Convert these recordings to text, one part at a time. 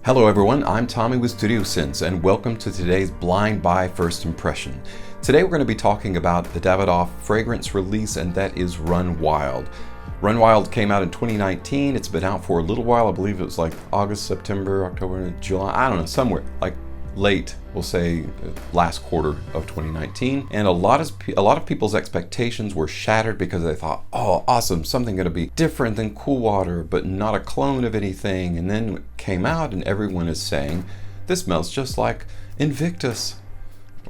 Hello everyone, I'm Tommy with Studio Sense and welcome to today's Blind Buy First Impression. Today we're going to be talking about the Davidoff fragrance release, and that is Run Wild. Run Wild came out in 2019. It's been out for a little while. I believe it was like August, September, October, July, I don't know, somewhere like late, we'll say last quarter of 2019. And a lot of people's expectations were shattered because they thought, oh, awesome, something going to be different than Cool Water, but not a clone of anything. And then it came out and everyone is saying, this smells just like Invictus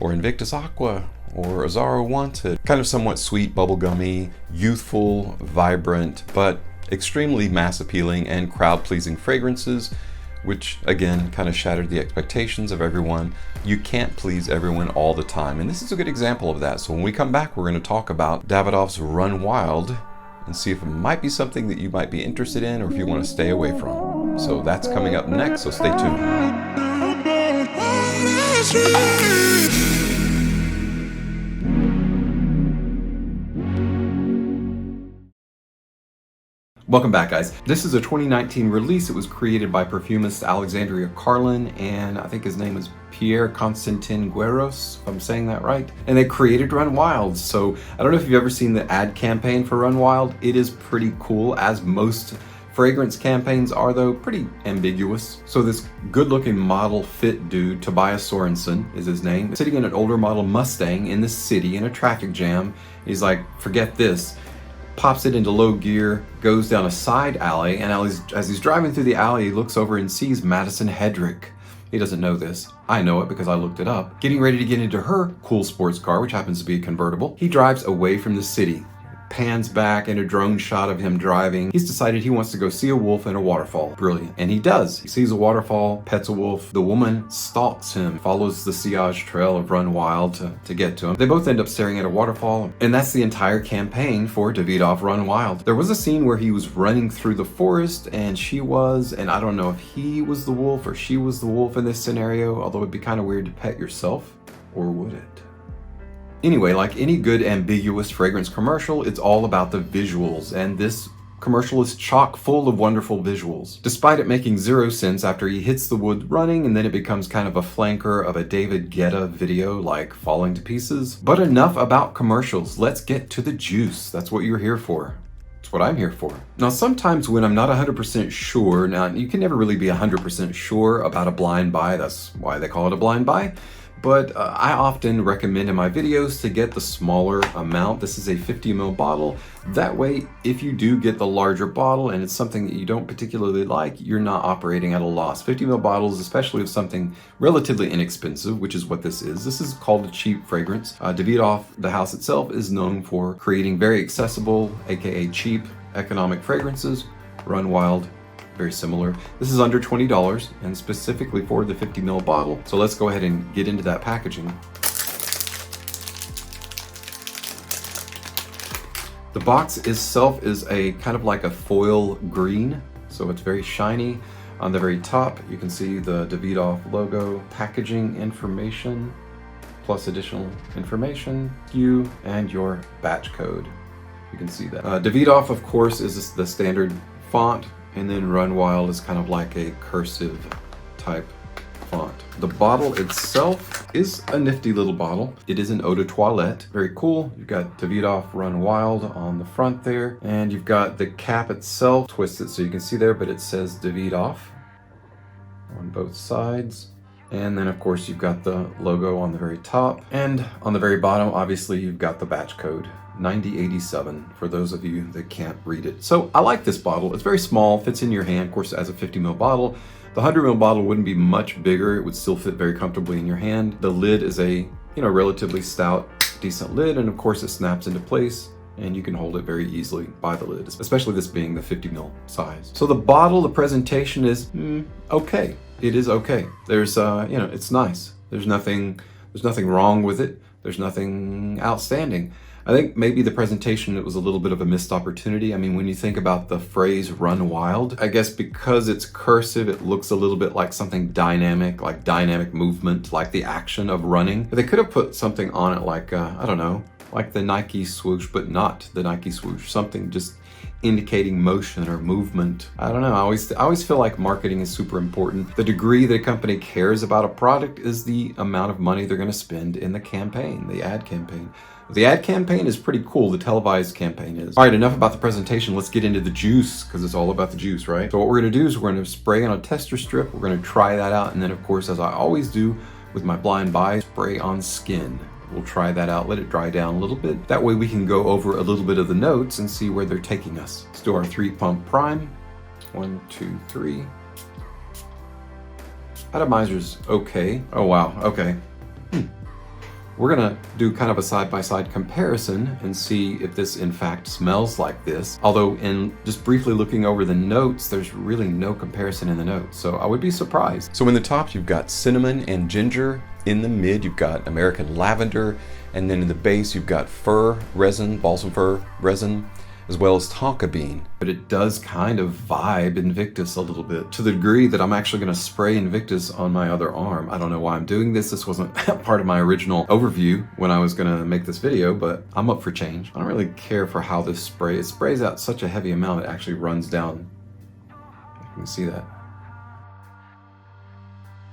or Invictus Aqua or Azzaro Wanted. Kind of somewhat sweet, bubblegummy, youthful, vibrant, but extremely mass appealing and crowd pleasing fragrances, which again kind of shattered the expectations of everyone. You can't please everyone all the time, and this is a good example of that. So when we come back, we're going to talk about Davidoff's Run Wild and see if it might be something that you might be interested in or if you want to stay away from. So that's coming up next, so stay tuned. Welcome back, guys. This is a 2019 release. It was created by perfumist Alexandria Carlin, and I think his name is Pierre Constantin Guerros, if I'm saying that right. And they created Run Wild. So I don't know if you've ever seen the ad campaign for Run Wild. It is pretty cool, as most fragrance campaigns are, though pretty ambiguous. So this good-looking model fit dude, Tobias Sorensen is his name, sitting in an older model Mustang in the city in a traffic jam. He's like, forget this. Pops it into low gear, goes down a side alley, and as he's driving through the alley, he looks over and sees Madison Hedrick. He doesn't know this. I know it because I looked it up. Getting ready to get into her cool sports car, which happens to be a convertible. He drives away from the city. Pans back in a drone shot of him driving. He's decided he wants to go see a wolf in a waterfall. Brilliant. And he does. He sees a waterfall, pets a wolf. The woman stalks him, follows the sillage trail of Run Wild to get to him. They both end up staring at a waterfall, and that's the entire campaign for Davidoff Run Wild. There was a scene where he was running through the forest and she was, and I don't know if he was the wolf or she was the wolf in this scenario, although it'd be kind of weird to pet yourself, or would it? Anyway, like any good ambiguous fragrance commercial, it's all about the visuals, and this commercial is chock full of wonderful visuals. Despite it making zero sense after he hits the wood running, and then it becomes kind of a flanker of a David Guetta video like Falling to Pieces. But enough about commercials, let's get to the juice. That's what you're here for. That's what I'm here for. Now, sometimes when I'm not 100% sure, now you can never really be 100% sure about a blind buy, that's why they call it a blind buy. But I often recommend in my videos to get the smaller amount. This is a 50 ml bottle. That way, if you do get the larger bottle and it's something that you don't particularly like, you're not operating at a loss. 50 ml bottles, especially of something relatively inexpensive, which is what this is. This is called a cheap fragrance. Davidoff, the house itself, is known for creating very accessible, aka cheap, economic fragrances. Run Wild, very similar. This is under $20 and specifically for the 50 ml bottle. So let's go ahead and get into that packaging. The box itself is a kind of like a foil green, so it's very shiny. On the very top, you can see the Davidoff logo, packaging information, plus additional information, you and your batch code. You can see that. Davidoff, of course, is the standard font. And then Run Wild is kind of like a cursive type font. The bottle itself is a nifty little bottle. It is an eau de toilette. Very cool. You've got Davidoff Run Wild on the front there. And you've got the cap itself twisted so you can see there, but it says Davidoff on both sides. And then of course you've got the logo on the very top. And on the very bottom, obviously you've got the batch code. 9087 for those of you that can't read it. So I like this bottle. It's very small, fits in your hand, of course, as a 50 ml bottle. The 100 ml bottle wouldn't be much bigger. It would still fit very comfortably in your hand. The lid is a, relatively stout, decent lid, and of course it snaps into place and you can hold it very easily by the lid, especially this being the 50 ml size. So the bottle, the presentation is okay. It is okay. There's, it's nice. There's nothing wrong with it. There's nothing outstanding. I think maybe the presentation, it was a little bit of a missed opportunity. I mean, when you think about the phrase Run Wild, I guess because it's cursive, it looks a little bit like something dynamic, like dynamic movement, like the action of running. But they could have put something on it like, I don't know, like the Nike swoosh, but not the Nike swoosh. Something just indicating motion or movement. I don't know, I always feel like marketing is super important. The degree that a company cares about a product is the amount of money they're going to spend in the campaign, the ad campaign. The ad campaign is pretty cool, the televised campaign is. All right, enough about the presentation, let's get into the juice, because it's all about the juice, right? So what we're gonna do is we're gonna spray on a tester strip, we're gonna try that out, and then of course, as I always do with my blind buy, spray on skin. We'll try that out, let it dry down a little bit. That way we can go over a little bit of the notes and see where they're taking us. Let's do our 3-pump prime. 1, 2, 3. Atomizer's okay. Oh wow, okay. We're gonna do kind of a side-by-side comparison and see if this in fact smells like this. Although in just briefly looking over the notes, there's really no comparison in the notes, so I would be surprised. So in the top, you've got cinnamon and ginger. In the mid, you've got American lavender. And then in the base, you've got fir resin, balsam fir resin, as well as tonka bean. But it does kind of vibe Invictus a little bit, to the degree that I'm actually gonna spray Invictus on my other arm. I don't know why I'm doing this. This wasn't part of my original overview when I was gonna make this video, but I'm up for change. I don't really care for how this it sprays out such a heavy amount, it actually runs down. You can see that.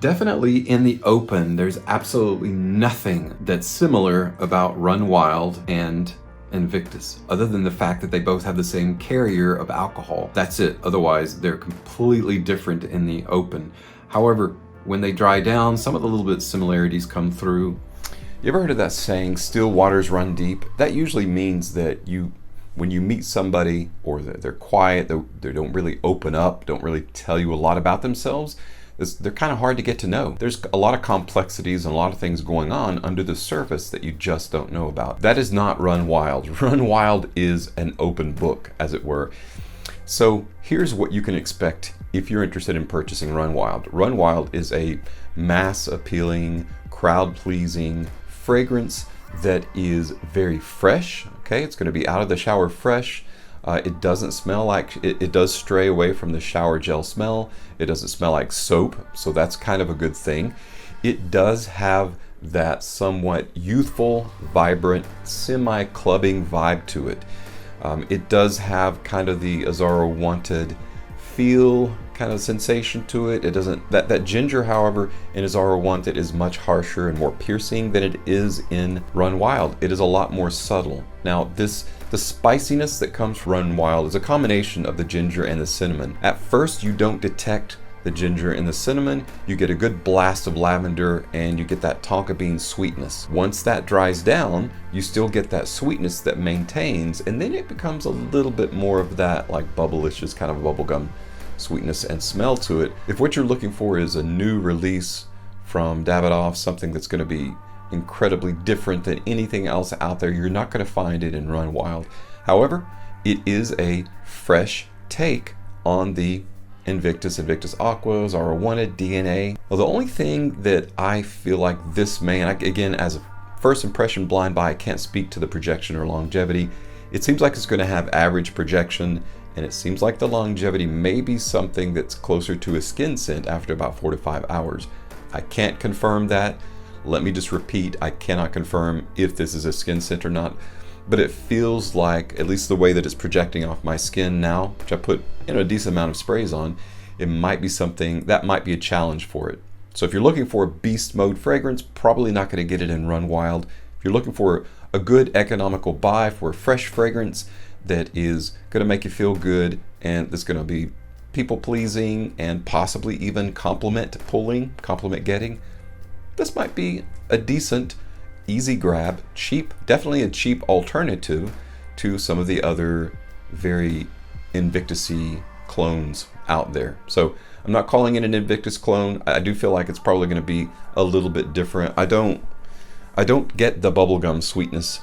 Definitely in the open, there's absolutely nothing that's similar about Run Wild and Invictus, other than the fact that they both have the same carrier of alcohol. That's it. Otherwise, they're completely different in the open. However, when they dry down, some of the little bit similarities come through. You ever heard of that saying, still waters run deep? That usually means that when you meet somebody, or they're quiet, they don't really open up, don't really tell you a lot about themselves, they're kind of hard to get to know. There's a lot of complexities and a lot of things going on under the surface that you just don't know about. That is not Run Wild. Run Wild is an open book, as it were. So here's what you can expect if you're interested in purchasing Run Wild. Run Wild is a mass appealing, crowd pleasing fragrance that is very fresh. Okay, it's going to be out of the shower fresh. It doesn't smell like, it does stray away from the shower gel smell. It doesn't smell like soap, so that's kind of a good thing. It does have that somewhat youthful, vibrant, semi-clubbing vibe to it. It does have kind of the Azzaro Wanted feel, kind of sensation to it. It doesn't, that ginger, however, in Azzaro Wanted is much harsher and more piercing than it is in Run Wild. It is a lot more subtle. Now, the spiciness that comes from Run Wild is a combination of the ginger and the cinnamon. At first, you don't detect the ginger and the cinnamon. You get a good blast of lavender and you get that tonka bean sweetness. Once that dries down, you still get that sweetness that maintains, and then it becomes a little bit more of that like bubblicious kind of bubblegum sweetness and smell to it. If what you're looking for is a new release from Davidoff, something that's going to be incredibly different than anything else out there, you're not going to find it in Run Wild. However, it is a fresh take on the Invictus, Invictus Aqua, Azzaro Wanted, DNA. Well, the only thing that I feel like this again, as a first impression blind buy, I can't speak to the projection or longevity. It seems like it's going to have average projection, and it seems like the longevity may be something that's closer to a skin scent after about 4 to 5 hours. I can't confirm that. Let me just repeat, I cannot confirm if this is a skin scent or not, but it feels like, at least the way that it's projecting off my skin now, which I put a decent amount of sprays on, it might be something that might be a challenge for it. So if you're looking for a beast mode fragrance, probably not going to get it in Run Wild. If you're looking for a good economical buy for a fresh fragrance that is going to make you feel good and that's going to be people pleasing and possibly even compliment getting, this might be a decent, easy grab, definitely a cheap alternative to some of the other very Invictus-y clones out there. So I'm not calling it an Invictus clone. I do feel like it's probably going to be a little bit different. I don't get the bubblegum sweetness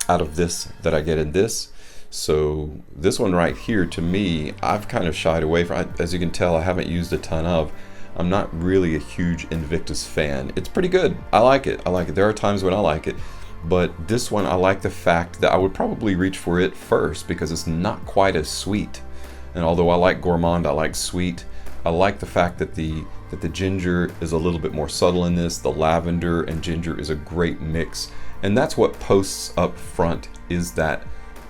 out of this that I get in this. So this one right here, to me, I've kind of shied away from. As you can tell, I haven't used a ton of. I'm not really a huge Invictus fan. It's pretty good. I like it. There are times when I like it, but this one I like the fact that I would probably reach for it first because it's not quite as sweet. And although I like gourmand, I like sweet. I like the fact that the ginger is a little bit more subtle in this. The lavender and ginger is a great mix, and that's what posts up front, is that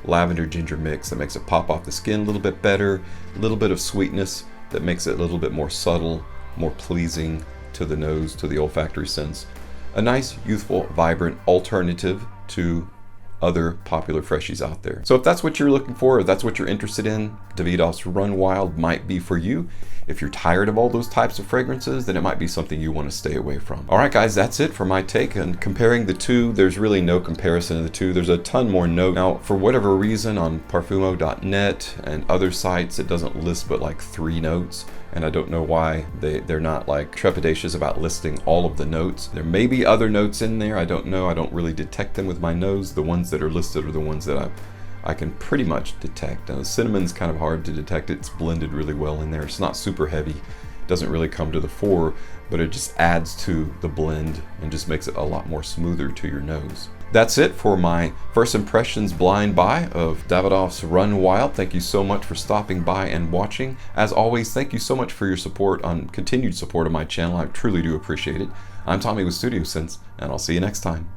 lavender ginger mix that makes it pop off the skin a little bit better, a little bit of sweetness that makes it a little bit more subtle, more pleasing to the nose, to the olfactory sense. A nice, youthful, vibrant alternative to other popular freshies out there. So if that's what you're looking for, or that's what you're interested in, Davidoff's Run Wild might be for you. If you're tired of all those types of fragrances, then it might be something you want to stay away from. All right, guys, that's it for my take. And comparing the two, there's really no comparison of the two. There's a ton more notes. Now, for whatever reason, on Parfumo.net and other sites, it doesn't list but like 3 notes. And I don't know why they're not like trepidatious about listing all of the notes. There may be other notes in there. I don't know. I don't really detect them with my nose. The ones that are listed are the ones that I can pretty much detect. Cinnamon's kind of hard to detect. It's blended really well in there. It's not super heavy. It doesn't really come to the fore, but it just adds to the blend and just makes it a lot more smoother to your nose. That's it for my first impressions blind buy of Davidoff's Run Wild. Thank you so much for stopping by and watching. As always, thank you so much for your support, continued support of my channel. I truly do appreciate it. I'm Tommy with Studio Sense, and I'll see you next time.